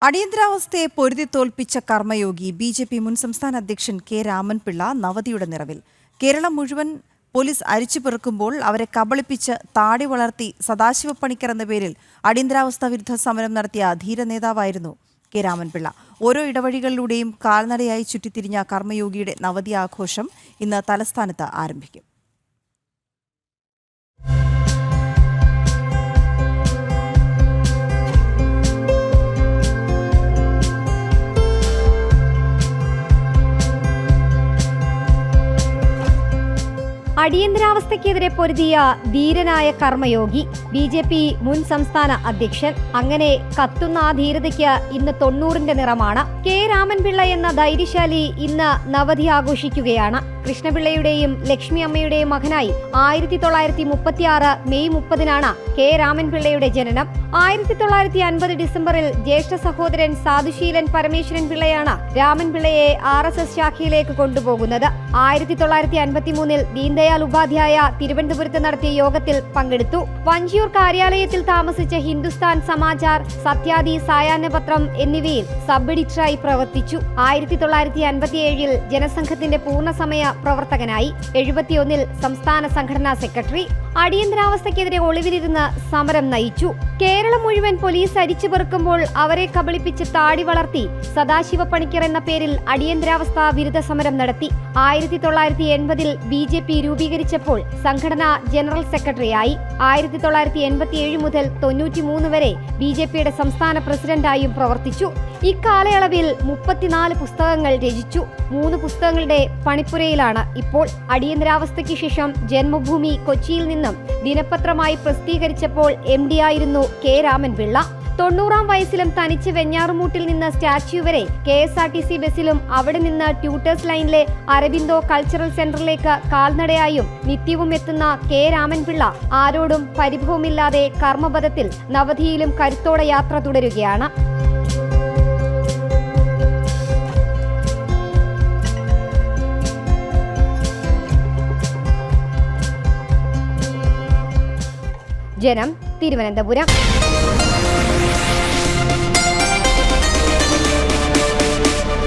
അടിയന്തരാവസ്ഥയെ പൊരുതി തോൽപ്പിച്ച കർമ്മയോഗി ബി.ജെ.പി. മുൻ സംസ്ഥാന അധ്യക്ഷൻ കെ രാമൻപിള്ള നവതിയുടെ നിറവിൽ. കേരളം മുഴുവൻ പോലീസ് അരിച്ചുപെറുക്കുമ്പോൾ അവരെ കബളിപ്പിച്ച് താടി വളർത്തി സദാശിവപ്പണിക്കർ എന്ന പേരിൽ അടിയന്തരാവസ്ഥ വിരുദ്ധ സമരം നടത്തിയ ധീര നേതാവായിരുന്നു കെ രാമൻപിള്ള. ഓരോ ഇടവഴികളിലൂടെയും കാൽനടയായി ചുറ്റിത്തിരിഞ്ഞ കർമ്മയോഗിയുടെ നവതി ആഘോഷം ഇന്ന് തലസ്ഥാനത്ത് ആരംഭിക്കും. അടിയന്തരാവസ്ഥയ്ക്കെതിരെ പൊരുതിയ ധീരനായ കർമ്മയോഗി ബി.ജെ.പി. മുൻ സംസ്ഥാന അധ്യക്ഷൻ. അങ്ങനെ കത്തുന്ന ആ ധീരതയ്ക്ക് ഇന്ന് 90ന്റെ നിറമാണ്. കെ രാമൻപിള്ള എന്ന ധൈര്യശാലി ഇന്ന് നവതി ആഘോഷിക്കുകയാണ്. കൃഷ്ണപിള്ളയുടെയും ലക്ഷ്മി അമ്മയുടെയും മകനായി 1936 മെയ് 30-നാണ് കെ രാമൻപിള്ളയുടെ ജനനം. 1950 ഡിസംബറിൽ ജ്യേഷ്ഠ സഹോദരൻ സാധുശീലൻ പരമേശ്വരൻ പിള്ളയാണ് രാമൻപിള്ളയെ RSS ശാഖയിലേക്ക് കൊണ്ടുപോകുന്നത്. 1953-ൽ ദീൻദയാൽ ഉപാധ്യായ തിരുവനന്തപുരത്ത് നടത്തിയ യോഗത്തിൽ പങ്കെടുത്തു. വഞ്ചിയൂർ കാര്യാലയത്തിൽ താമസിച്ച ഹിന്ദുസ്ഥാൻ സമാചാർ, സത്യാദി, സായാഹ്ന പത്രം എന്നിവയിൽ സബ് എഡിറ്ററായി പ്രവർത്തിച്ചു. 1957-ൽ ജനസംഘത്തിന്റെ പൂർണ്ണസമയ പ്രവർത്തകനായി. 71-ൽ സംസ്ഥാന സംഘടനാ സെക്രട്ടറി. അടിയന്തരാവസ്ഥയ്ക്കെതിരെ ഒളിവിലിരുന്ന് സമരം നയിച്ചു. കേരളം മുഴുവൻ പോലീസ് അരിച്ചുപെറുക്കുമ്പോൾ അവരെ കബളിപ്പിച്ച് താടി വളർത്തി സദാശിവപ്പണിക്കർ എന്ന പേരിൽ അടിയന്തരാവസ്ഥ വിരുദ്ധ സമരം നടത്തി. 1980-ൽ ബി.ജെ.പി. രൂപീകരിച്ചപ്പോൾ സംഘടനാ ജനറൽ സെക്രട്ടറിയായി. 1987 മുതൽ 93 വരെ ബി.ജെ.പിയുടെ സംസ്ഥാന പ്രസിഡന്റായും പ്രവർത്തിച്ചു. ഇക്കാലയളവിൽ 34 പുസ്തകങ്ങൾ രചിച്ചു. 3 പുസ്തകങ്ങളുടെ പണിപ്പുരയിലാണ് ഇപ്പോൾ. അടിയന്തരാവസ്ഥയ്ക്ക് ശേഷം ജന്മഭൂമി കൊച്ചിയിൽ നിന്നും ദിനപത്രമായി പ്രസിദ്ധീകരിച്ചപ്പോൾ MD ആയിരുന്നു കെ രാമൻപിള്ള. 90-ാം വയസ്സിലും തനിച്ച് വെഞ്ഞാറുമൂട്ടിൽ നിന്ന് സ്റ്റാച്യു വരെ KSRTC ബസ്സിലും അവിടെ നിന്ന് ട്യൂട്ടേഴ്സ് ലൈനിലെ അരബിന്ദോ കൾച്ചറൽ സെന്ററിലേക്ക് കാൽനടയായും നിത്യവും എത്തുന്ന കെ രാമൻപിള്ള ആരോടും പരിഭവമില്ലാതെ കർമ്മപഥത്തിൽ നവതിയിലും കരുത്തോടെ യാത്ര തുടരുകയാണ്. ജനം, തിരുവനന്തപുരം.